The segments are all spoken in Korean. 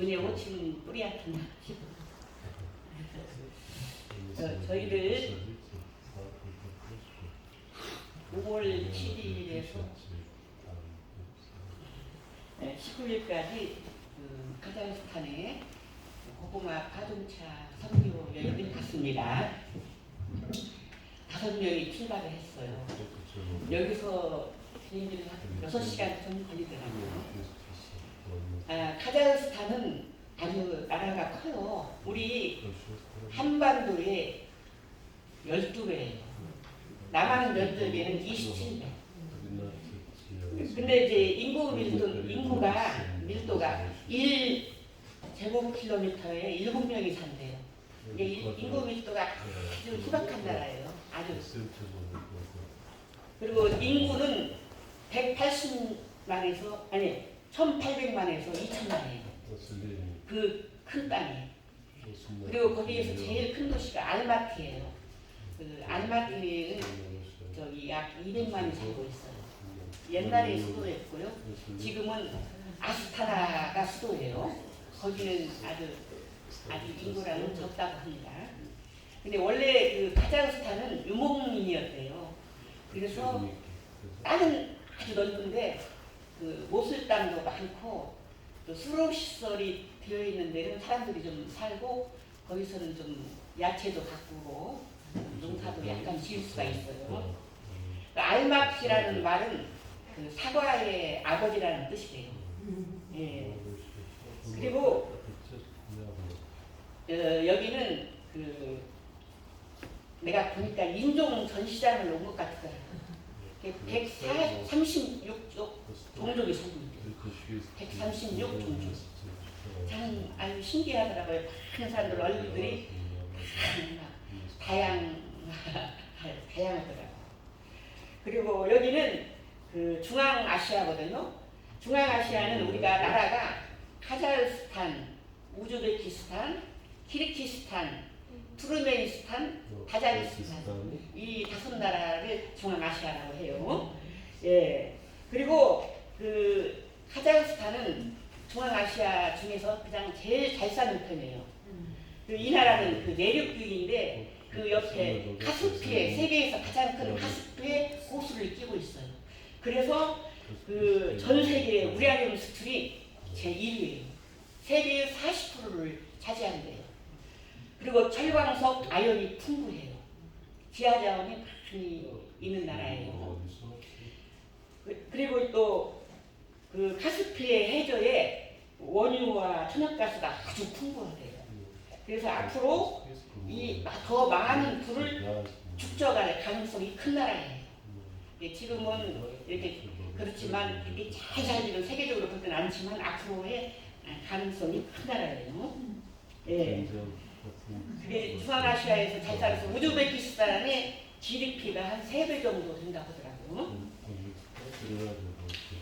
은혜 오친 뿌리한테 저희를 5월 7일에서 19일까지 카자흐스탄에 고구마 파종차 선교 여행을 갔습니다. 5명이 출발을 했어요. 여기서 비행기를 6시간 정도 걸리더라고요. 카자흐스탄은 아주 나라가 커요. 우리 한반도의 12배예요. 남한 면적에는 27배. 근데 이제 인구가 밀도가 1제곱킬로미터에 7명이 산대요. 이게 인구 밀도가 아주 희박한 나라예요. 아주. 그리고 인구는 180만에서 1800만에서 2000만이에요. 그 큰 땅이. 그리고 거기에서 제일 큰 도시가 알마티예요. 그 알마티는 저기 약 200만이 살고 있어요. 옛날에 수도였고요. 지금은 아스타나가 수도예요. 거기는 아주 인구량은 적다고 합니다. 근데 원래 그 카자흐스탄은 유목민이었대요. 그래서 땅은 아주 넓은데 그 모슬 땅도 많고 또 수로시설이 되어 있는 데는 사람들이 좀 살고 거기서는 좀 야채도 가꾸고 농사도 약간 지을 수가 있어요. 알마티라는 말은 그 사과의 아버지라는 뜻이래요. 예. 그리고 여기는 그 내가 보니까 인종 전시장을 온 것 같더라고요. 136쪽 종족이 살고 있대요. 136 종족. 참 아주 신기하더라고요. 많은 사람들 얼굴들이 다양하더라고요. 그리고 여기는 그 중앙아시아거든요. 중앙아시아는 우리가 나라가 카자흐스탄, 우즈베키스탄, 키르기스탄, 투르메니스탄, 타자키스탄 이 5나라를 중앙아시아라고 해요. 예. 그리고 그 카자흐스탄은 중앙아시아 중에서 가장 제일 잘 사는 편이에요. 이 나라는 그 내륙주의인데 그 옆에 카스피해, 세계에서 가장 큰 카스피해 호수를 끼고 있어요. 그래서 그 전 세계 우라늄 수출이 제1위예요. 세계의 40%를 차지한대요. 그리고 철광석, 아연이 풍부해요. 지하자원이 많이 있는 나라예요. 그리고 또 그 카스피해 해저에 원유와 천연가스가 아주 풍부하대요. 그래서 앞으로 이 더 많은 불을 축적할 가능성이 큰 나라예요. 지금은 이렇게 그렇지만 이렇게 잘 살기는 세계적으로 볼 때는 않지만 앞으로의 가능성이 큰 나라예요. 예. 그게 중앙아시아에서 잘 살아서 우즈베키스탄의 GDP가 한 3배 정도 된다고 하더라고요.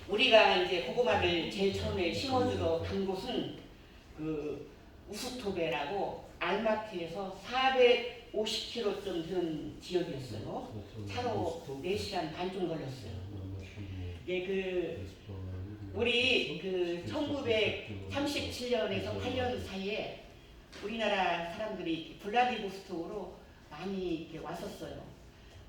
우리가 이제 고구마를 제일 처음에 심어주러 간 곳은 그 우스토베라고 알마티에서 450km 좀 되는 지역이었어요. 차로 4시간 반 좀 걸렸어요. 예, 그 우리 그 1937년에서 8년 사이에 우리나라 사람들이 블라디보스톡으로 많이 이렇게 왔었어요.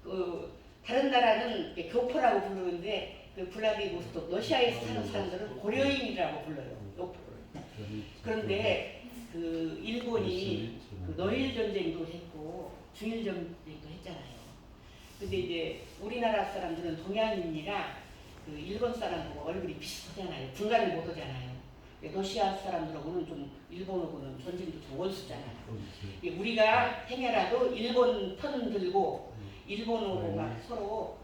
그 다른 나라는 교포라고 부르는데 그 블라디보스톡 러시아에서 사는 사람들은 고려인이라고 불러요. 그런데 그 일본이 그 노일 전쟁도 했고 중일 전쟁도 했잖아요. 근데 이제 우리나라 사람들은 동양인이라 그 일본 사람하고 얼굴이 비슷하잖아요. 분간을 못 하잖아요. 러시아 사람들하고는 좀 일본하고는 전쟁도 좀 원수잖아요. 우리가 행여라도 일본 편 들고 일본하고 막 서로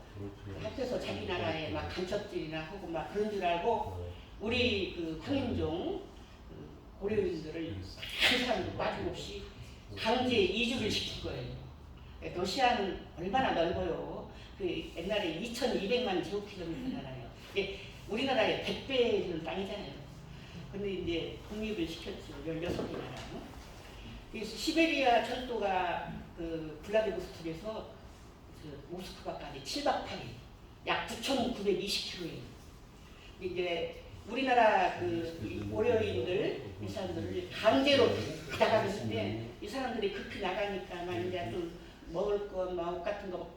합해서 자기 나라에 막 간첩질이나 하고 막 그런 줄 알고 우리 그 황인종 고려인들을 한 사람도 빠짐없이 강제 이주를 시킨 거예요. 러시아는 얼마나 넓어요. 그 옛날에 2200만 제곱킬로미터잖아요. 우리나라의 100배 되는 땅이잖아요. 근데 이제 독립을 시켰죠. 16개 나라. 그래서 시베리아 철도가 그 블라디보스톡에서 그 모스크바까지 7박 8일, 약 9,920km예요. 이제 우리나라 그 고려인들 이 사람들은 강제로 나가고 있는데 이 사람들이 급히 나가니까 막 이제 좀 먹을 거, 막 옷 같은 거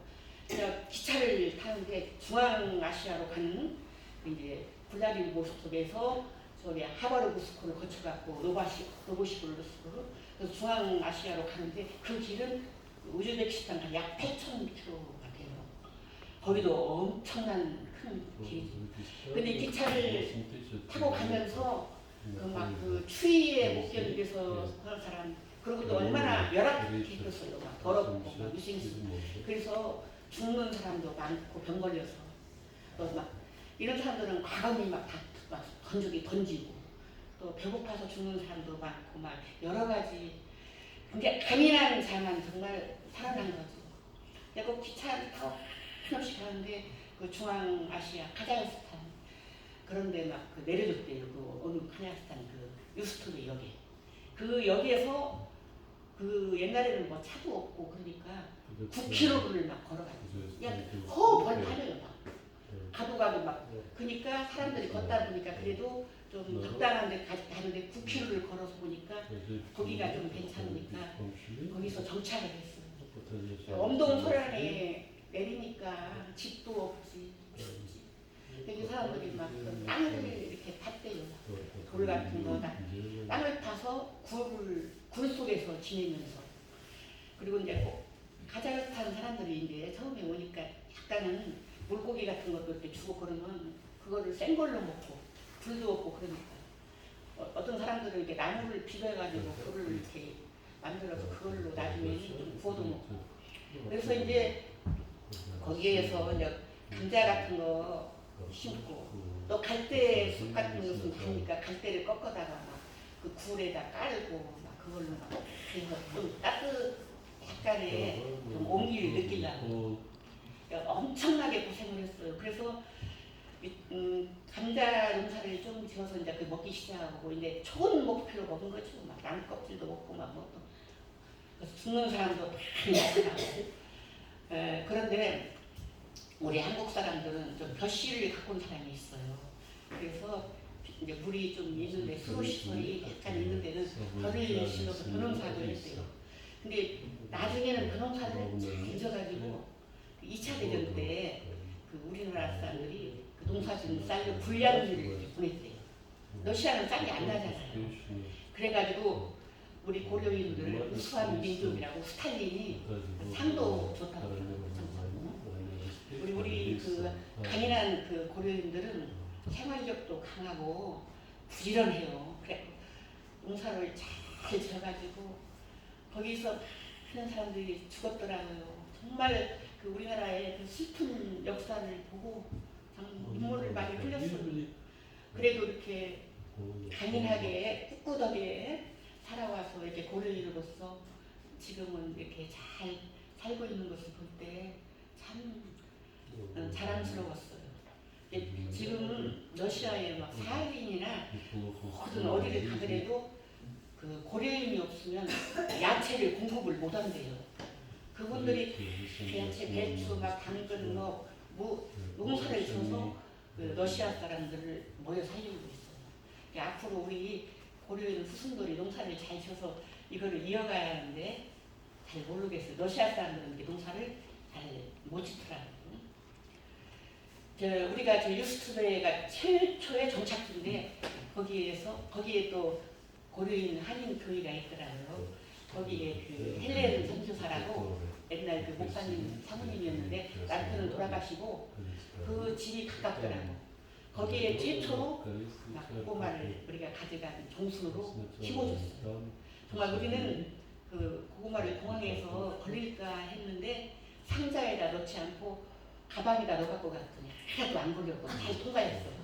그냥 기차를 타는데 중앙아시아로 가는 이제 블라디보스톡에서 저기 하바르브스크를 거쳐갖고 노보시비르스크로 그래서 중앙아시아로 가는데 그 길은 우즈베키스탄 약 8,000km가 돼요. 거기도 엄청난 큰 길이죠. 근데 기차를 타고 가면서 그 추위에 못 견디서 그런 사람 그리고 또 얼마나 열악했겠어요. 막 더럽고 막 유생수. 그래서 죽는 사람도 많고 병 걸려서 또 막 이런 사람들은 과감히 막 던지고 또 배고파서 죽는 사람도 많고 막 여러 가지 근데 강인한 자만 정말 살아난 거죠. 내가 기차 타고 한없이 가는데 그 중앙아시아 카자흐스탄 그런데 막 그 내려줬대요. 그 어느 카자흐스탄 그 유스토르 역에 그 역에서 그 옛날에는 뭐 차도 없고 그러니까 9km를 막 걸어가요. 그냥 벌판이에요 막. 가도 막 그러니까 사람들이 걷다 보니까 그래도 좀 적당한 데 가는데 9km를 걸어서 보니까 거기가 좀 괜찮으니까 거기서 정착을 했어요. 엄동 소란에 내리니까 집도 없지 춥지. 여기 사람들이 막 땅을 이렇게 팠대요. 돌 같은 거다 땅을 파서 굴 속에서 지내면서 그리고 이제 카자흐스탄 사람들이 이제 처음에 오니까 약간은 물고기 같은 것도 이렇게 주고 그러면 그거를 센 걸로 먹고 불도 없고 그러니까 어떤 사람들은 이렇게 나무를 비벼가지고 불을 이렇게 만들어서 그걸로 나중에 좀 구워도 먹고 그래서 이제 거기에서 이제 감자 같은 거 심고 또 갈대 숲 같은 것은 다니까 갈대를 꺾어다가 막 그 굴에다 깔고 막 그걸로 막 그래서 좀 약간의 좀 온기를 느끼려고 엄청나게 고생을 했어요. 그래서 감자 농사를 좀 지어서 이제 그 먹기 시작하고 이제 좋은 목표로 먹은 거죠. 막 나무 껍질도 먹고 막 그래서 죽는 사람도 많이 나타나고 그런데 우리 한국 사람들은 좀 벼씨를 갖고 온 사람이 있어요. 그래서 이제 물이 좀 있는데 수로시설이 약간 있는 데는 벼를 심어서 벼농사를 했어요. 근데 나중에는 벼농사를 잘 잊어가지고 2차 대전 때 그 우리나라 사람들이 그 농사짓는 쌀로 불량지를 보냈대요. 러시아는 쌀이 안 나잖아요. 그래가지고 우리 고려인들 우수한 민족이라고 스탈린이 상도 좋다고 그러더라고요. 우리 그 강인한 그 고려인들은 생활력도 강하고 부지런해요. 그래 농사를 잘 지어가지고 거기서 많은 사람들이 죽었더라고요. 정말 그 우리나라의 그 슬픈 역사를 보고 눈물을 많이 흘렸어요. 그래도 이렇게 강인하게 꿋꿋하게 살아와서 이렇게 고려인으로서 지금은 이렇게 잘 살고 있는 것을 볼 때 참 자랑스러웠어요. 지금 러시아에 막 사할린이나 모든 어디를 가더라도 그 고려인이 없으면 야채를 공급을 못 한대요. 그분들이 야채, 배추, 막 당근, 농사를 지어서 그 러시아 사람들을 모여 살리고 있어요. 앞으로 우리 고려인 후손들이 농사를 잘 지어서 이거를 이어가야 하는데 잘 모르겠어요. 러시아 사람들은 농사를 잘 못 짓더라고요. 우리가 저 유스트베가 최초의 정착지인데 거기에 또 고려인 한인 교회가 있더라고요. 거기에 그 헬렌 선교사라고 옛날 그 목사님 사모님이었는데 남편은 돌아가시고 그 집이 가깝더라고. 거기에 최초로 막 고구마를 우리가 가져간 종순으로 심어줬어요. 정말 우리는 그 고구마를 공항에서 걸릴까 했는데 상자에다 넣지 않고 가방에다 넣어갖고 갔더니 하나도 안 걸렸고 잘 통과했어요.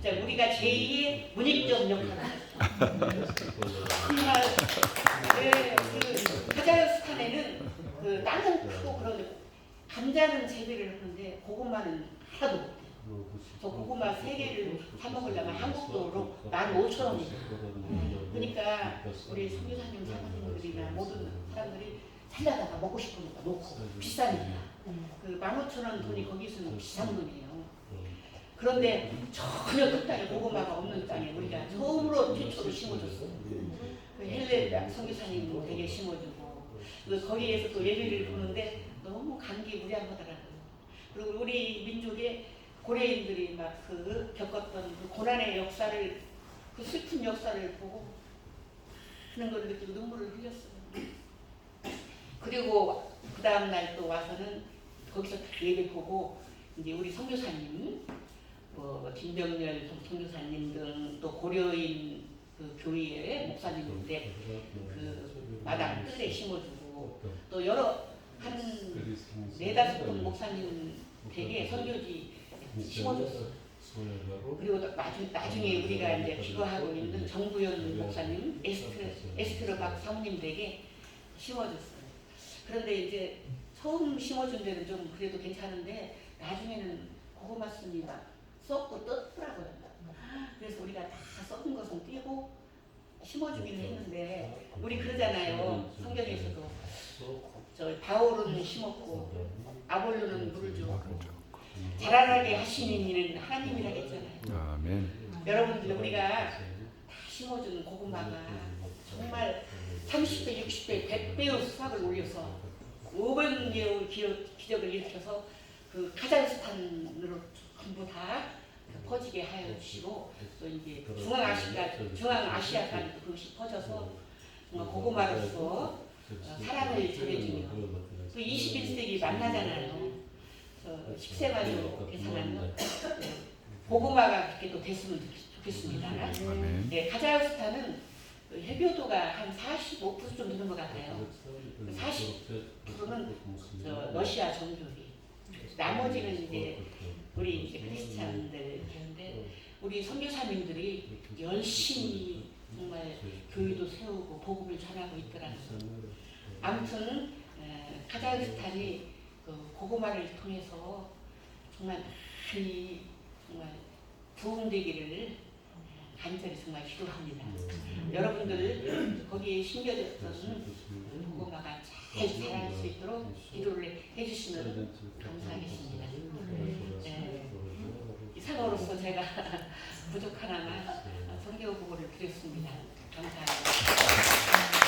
자, 우리가 제2의 문익점 역할을 했어요. 정말 그 카자흐스탄에는 그 땅은 크고 그런데 감자는 재배를 하는데 고구마는 하나도 못해요. 저 고구마 3개를 사 먹으려면 한국 돈으로 15,000원이에요. 그러니까 우리 선교사님 사모님들이나 모든 사람들이 살려다가 먹고 싶으니까 놓고 비싸니까 그 15,000원 돈이 거기서는 비싼 돈이에요. 그런데 전혀 그 땅에 고구마가 없는 땅에 우리가 처음으로 최초로 심어줬어요. 순례 선교사님 되게 심어주고 거기에서 또 예배를 보는데 너무 감기무량하더라고요. 그리고 우리 민족의 고려인들이 막 그 겪었던 그 고난의 역사를 그 슬픈 역사를 보고 그런 걸 느끼고 눈물을 흘렸어요. 그리고 그 다음 날 또 와서는 거기서 다 예배 보고 이제 우리 선교사님 뭐 김병렬 선교사님 등 또 고려인 그 교회의 목사님인데 그 마당 뜰에 심어주고 또 여러 한 네다섯 분 목사님 댁에 선교지 심어줬어요. 그리고 나중에 우리가 이제 기거하고 있는 정부연 목사님 에스트로박 사모님 댁에 심어줬어요. 그런데 이제 처음 심어준 데는 좀 그래도 괜찮은데 나중에는 고구마 순이 막 썩고 떴더라고요. 그래서 우리가 다 썩은 것은 떼고 심어주기는 했는데 우리 그러잖아요. 성경에서도 저 바울은 심었고 아볼로는 물을 주었고 자라나게 하시는 이는 하나님이라 했잖아요. 아멘. 여러분들 우리가 다 심어준 고구마가 정말 30배, 60배, 100배의 수확을 올려서 500개의 기적을 일으켜서 그 카자흐스탄으로 전부 다 퍼지게 하여 주시고 또 이제 중앙아시아까지 그것이 퍼져서 정말 고구마로서 사랑을 전해주며 또 21세기 만나잖아요. 10세만으로 계산하면 고구마가 그렇게 또 됐으면 좋겠습니다. 네, 카자흐스탄은 해교도가 한 45% 좀 되는 것 같아요. 40%는 러시아 정교리, 나머지는 이제 우리 이제 크리스찬들 그런데 우리 선교사님들이 열심히 정말 교회도 세우고 복음을 전하고 있더라고요. 아무튼 카자흐스탄이 그 고구마를 통해서 정말 많이 정말 부흥되기를 간절히 정말 기도합니다. 여러분들 거기에 심겨졌던 고구마가 잘 자랄 수 있도록 기도를 해주시면 감사하겠습니다. 네. 이사로서 제가 부족하나마 성경 보고를 드렸습니다. 감사합니다.